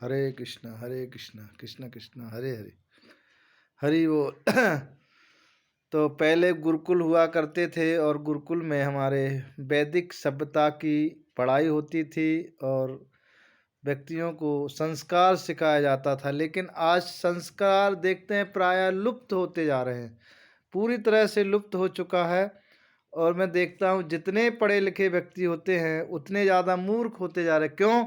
हरे कृष्णा कृष्ण कृष्ण हरे हरे हरि वो। तो पहले गुरुकुल हुआ करते थे और गुरुकुल में हमारे वैदिक सभ्यता की पढ़ाई होती थी और व्यक्तियों को संस्कार सिखाया जाता था। लेकिन आज संस्कार देखते हैं प्रायः लुप्त होते जा रहे हैं, पूरी तरह से लुप्त हो चुका है। और मैं देखता हूँ जितने पढ़े लिखे व्यक्ति होते हैं उतने ज़्यादा मूर्ख होते जा रहे हैं। क्यों?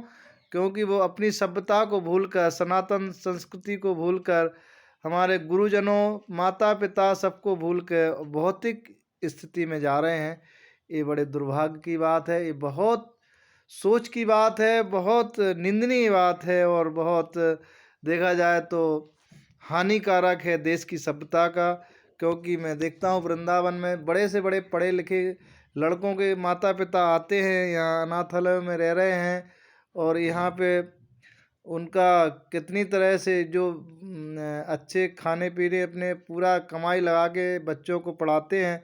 क्योंकि वो अपनी सभ्यता को भूलकर, सनातन संस्कृति को भूलकर, हमारे गुरुजनों, माता पिता सबको भूलकर भौतिक स्थिति में जा रहे हैं। ये बड़े दुर्भाग्य की बात है, ये बहुत सोच की बात है, बहुत निंदनीय बात है और बहुत देखा जाए तो हानिकारक है देश की सभ्यता का। क्योंकि मैं देखता हूँ वृंदावन में बड़े से बड़े पढ़े लिखे लड़कों के माता पिता आते हैं, यहाँ अनाथालय में रह रहे हैं और यहाँ पे उनका कितनी तरह से जो अच्छे खाने पीने अपने पूरा कमाई लगा के बच्चों को पढ़ाते हैं,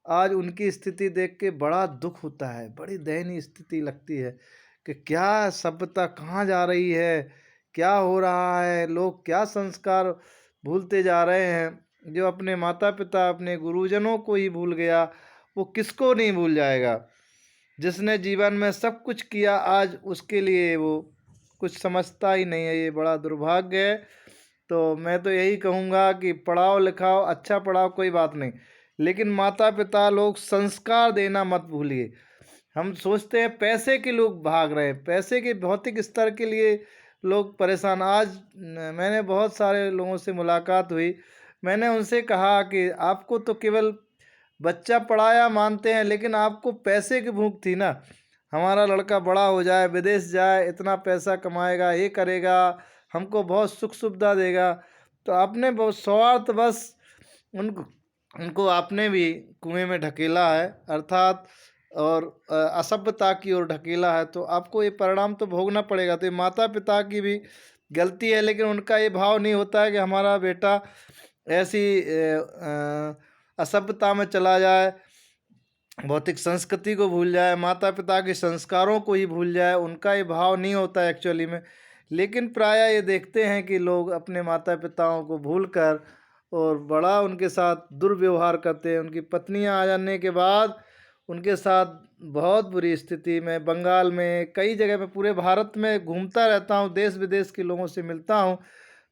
आज उनकी स्थिति देख के बड़ा दुख होता है, बड़ी दयनीय स्थिति लगती है कि क्या सभ्यता कहाँ जा रही है, क्या हो रहा है, लोग क्या संस्कार भूलते जा रहे हैं। जो अपने माता पिता, अपने गुरुजनों को ही भूल गया, वो किसको नहीं भूल जाएगा। जिसने जीवन में सब कुछ किया, आज उसके लिए वो कुछ समझता ही नहीं है। ये बड़ा दुर्भाग्य है। तो मैं तो यही कहूँगा कि पढ़ाओ लिखाओ, अच्छा पढ़ाओ, कोई बात नहीं, लेकिन माता पिता लोग संस्कार देना मत भूलिए। हम सोचते हैं पैसे के लोग भाग रहे हैं, पैसे के भौतिक स्तर के लिए लोग परेशान। आज मैंने बहुत सारे लोगों से मुलाकात हुई, मैंने उनसे कहा कि आपको तो केवल बच्चा पढ़ाया मानते हैं, लेकिन आपको पैसे की भूख थी ना। हमारा लड़का बड़ा हो जाए, विदेश जाए, इतना पैसा कमाएगा, ये करेगा, हमको बहुत सुख सुविधा देगा। तो आपने बहुत स्वार्थ बस उनको उनको आपने भी कुएं में ढकेला है, अर्थात और असभ्यता की ओर ढकेला है। तो आपको ये परिणाम तो भोगना पड़ेगा। तो ये माता पिता की भी गलती है, लेकिन उनका ये भाव नहीं होता है कि हमारा बेटा ऐसी असभ्यता में चला जाए, भौतिक संस्कृति को भूल जाए, माता पिता के संस्कारों को ही भूल जाए। उनका ये भाव नहीं होता है एक्चुअली में। लेकिन प्रायः ये देखते हैं कि लोग अपने माता पिताओं को भूलकर और बड़ा उनके साथ दुर्व्यवहार करते हैं। उनकी पत्नियां आ जाने के बाद उनके साथ बहुत बुरी स्थिति में, बंगाल में, कई जगह में, पूरे भारत में घूमता रहता हूँ, देश विदेश के लोगों से मिलता हूँ,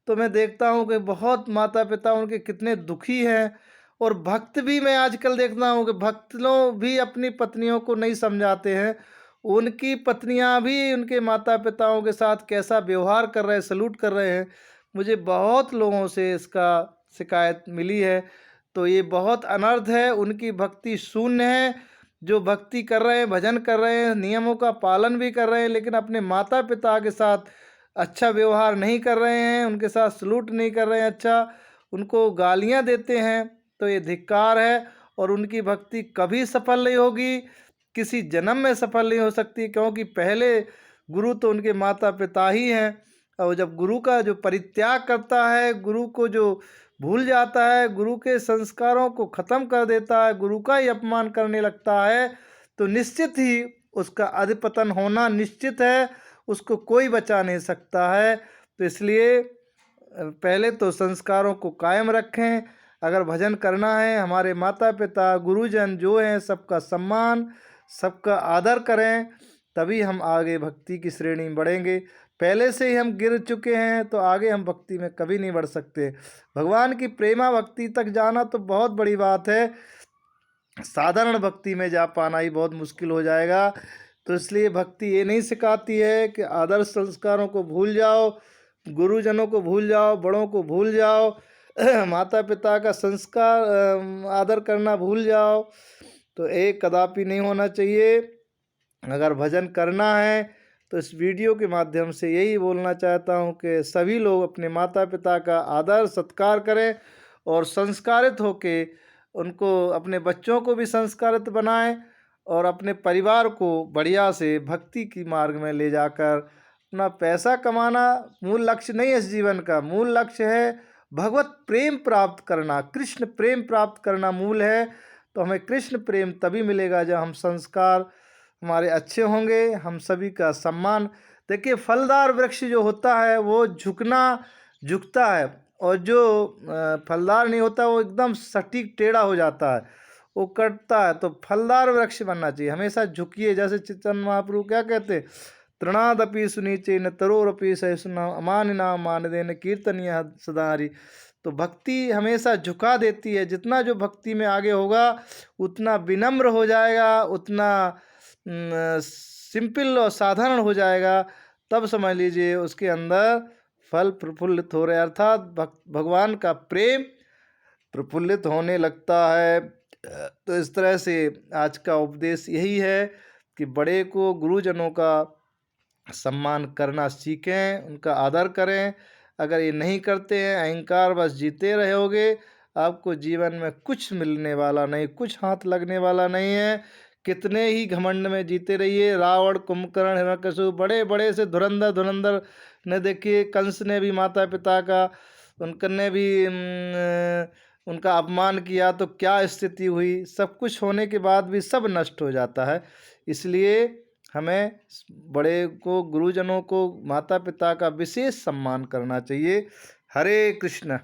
तो मैं देखता हूँ कि बहुत माता पिता उनके कितने दुखी हैं। और भक्त भी मैं आजकल देखता हूँ कि भक्त लोग भी अपनी पत्नियों को नहीं समझाते हैं। उनकी पत्नियां भी उनके माता पिताओं के साथ कैसा व्यवहार कर रहे हैं, सलूट कर रहे हैं। मुझे बहुत लोगों से इसका शिकायत मिली है। तो ये बहुत अनर्थ है, उनकी भक्ति शून्य है। जो भक्ति कर रहे हैं, भजन कर रहे हैं, नियमों का पालन भी कर रहे हैं, लेकिन अपने माता पिता के साथ अच्छा व्यवहार नहीं कर रहे हैं, उनके साथ सलूट नहीं कर रहे हैं, अच्छा उनको गालियां देते हैं, तो ये धिक्कार है। और उनकी भक्ति कभी सफल नहीं होगी, किसी जन्म में सफल नहीं हो सकती, क्योंकि पहले गुरु तो उनके माता पिता ही हैं। और जब गुरु का जो परित्याग करता है, गुरु को जो भूल जाता है, गुरु के संस्कारों को ख़त्म कर देता है, गुरु का ही अपमान करने लगता है, तो निश्चित ही उसका अधपतन होना निश्चित है, उसको कोई बचा नहीं सकता है। तो इसलिए पहले तो संस्कारों को कायम रखें। अगर भजन करना है, हमारे माता पिता, गुरुजन जो हैं, सबका सम्मान, सबका आदर करें, तभी हम आगे भक्ति की श्रेणी में बढ़ेंगे। पहले से ही हम गिर चुके हैं तो आगे हम भक्ति में कभी नहीं बढ़ सकते। भगवान की प्रेमा भक्ति तक जाना तो बहुत बड़ी बात है, साधारण भक्ति में जा पाना ही बहुत मुश्किल हो जाएगा। तो इसलिए भक्ति ये नहीं सिखाती है कि आदर्श संस्कारों को भूल जाओ, गुरुजनों को भूल जाओ, बड़ों को भूल जाओ, माता पिता का संस्कार आदर करना भूल जाओ। तो एक कदापि नहीं होना चाहिए। अगर भजन करना है तो इस वीडियो के माध्यम से यही बोलना चाहता हूँ कि सभी लोग अपने माता पिता का आदर सत्कार करें और संस्कारित होके उनको, अपने बच्चों को भी संस्कारित बनाएं और अपने परिवार को बढ़िया से भक्ति की मार्ग में ले जाकर अपना पैसा कमाना मूल लक्ष्य नहीं है इस जीवन का। मूल लक्ष्य है भगवत प्रेम प्राप्त करना, कृष्ण प्रेम प्राप्त करना मूल है। तो हमें कृष्ण प्रेम तभी मिलेगा जब हम संस्कार हमारे अच्छे होंगे, हम सभी का सम्मान देखिए फलदार वृक्ष जो होता है वो झुकता है, और जो फलदार नहीं होता वो एकदम सटीक टेढ़ा हो जाता है, वो कटता है। तो फलदार वृक्ष बनना चाहिए, हमेशा झुकिए। जैसे चैतन्य महाप्रभु क्या कहते, तृणादपि सुनीचे न तरोरपि सहिष्णुना अमानिना मानदेन कीर्तनीय सदारी। तो भक्ति हमेशा झुका देती है, जितना जो भक्ति में आगे होगा उतना विनम्र हो जाएगा, उतना सिंपल और साधारण हो जाएगा, तब समझ लीजिए उसके अंदर फल प्रफुल्लित हो रहे, अर्थात भगवान का प्रेम प्रफुल्लित होने लगता है। तो इस तरह से आज का उपदेश यही है कि बड़े को, गुरुजनों का सम्मान करना सीखें, उनका आदर करें। अगर ये नहीं करते हैं, अहंकार बस जीते रहोगे, आपको जीवन में कुछ मिलने वाला नहीं, कुछ हाथ लगने वाला नहीं है। कितने ही घमंड में जीते रहिए, रावण, कुंभकर्ण, हिरण्यकशिपु, बड़े बड़े से धुरंधर ने, देखिए कंस ने भी माता पिता का, उनने भी उनका अपमान किया, तो क्या स्थिति हुई। सब कुछ होने के बाद भी सब नष्ट हो जाता है। इसलिए हमें बड़े को, गुरुजनों को, माता पिता का विशेष सम्मान करना चाहिए। हरे कृष्ण।